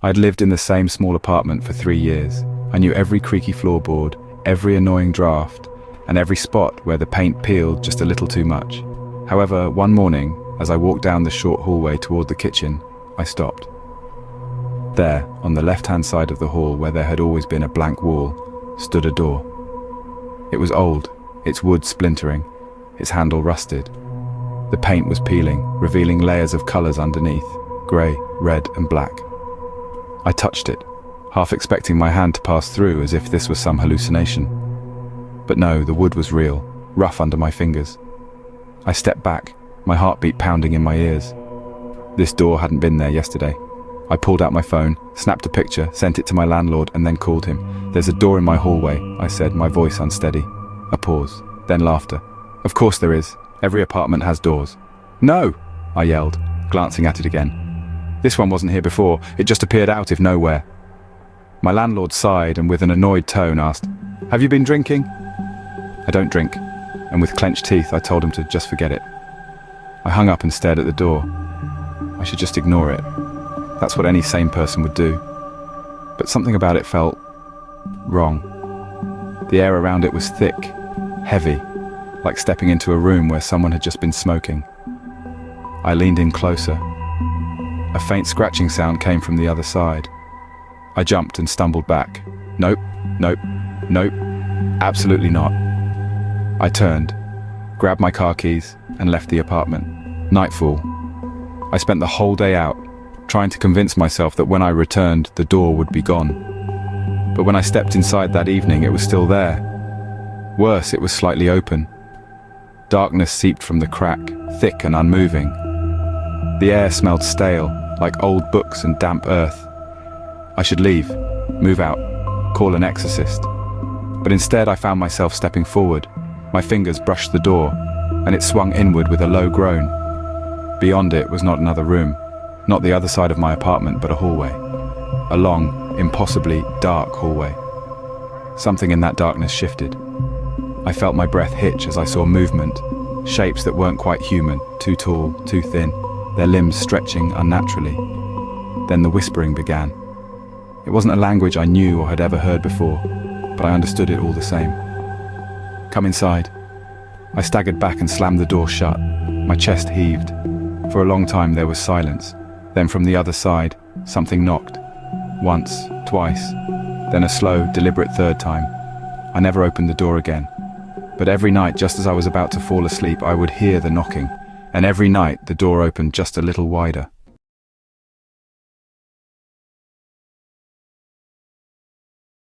I'd lived in the same small apartment for 3 years. I knew every creaky floorboard, every annoying draft, and every spot where the paint peeled just a little too much. However, one morning, as I walked down the short hallway toward the kitchen, I stopped. There, on the left-hand side of the hall where there had always been a blank wall, stood a door. It was old, its wood splintering, its handle rusted. The paint was peeling, revealing layers of colors underneath, grey, red, and black. I touched it, half expecting my hand to pass through as if this was some hallucination. But no, the wood was real, rough under my fingers. I stepped back, my heartbeat pounding in my ears. This door hadn't been there yesterday. I pulled out my phone, snapped a picture, sent it to my landlord, and then called him. "There's a door in my hallway," I said, my voice unsteady. A pause, then laughter. "Of course there is. Every apartment has doors." "No!" I yelled, glancing at it again. "This one wasn't here before. It just appeared out of nowhere." My landlord sighed and with an annoyed tone asked, "Have you been drinking?" "I don't drink," and with clenched teeth I told him to just forget it. I hung up and stared at the door. I should just ignore it. That's what any sane person would do. But something about it felt wrong. The air around it was thick, heavy, like stepping into a room where someone had just been smoking. I leaned in closer. A faint scratching sound came from the other side. I jumped and stumbled back. Nope, nope, nope, absolutely not. I turned, grabbed my car keys, and left the apartment. Nightfall. I spent the whole day out, trying to convince myself that when I returned, the door would be gone. But when I stepped inside that evening, it was still there. Worse, it was slightly open. Darkness seeped from the crack, thick and unmoving. The air smelled stale, like old books and damp earth. I should leave, move out, call an exorcist. But instead I found myself stepping forward. My fingers brushed the door, and it swung inward with a low groan. Beyond it was not another room, not the other side of my apartment, but a hallway. A long, impossibly dark hallway. Something in that darkness shifted. I felt my breath hitch as I saw movement, shapes that weren't quite human, too tall, too thin, their limbs stretching unnaturally. Then the whispering began. It wasn't a language I knew or had ever heard before, but I understood it all the same. "Come inside." I staggered back and slammed the door shut. My chest heaved. For a long time there was silence. Then from the other side, something knocked. Once, twice, then a slow, deliberate third time. I never opened the door again. But every night, just as I was about to fall asleep, I would hear the knocking. And every night, the door opened just a little wider.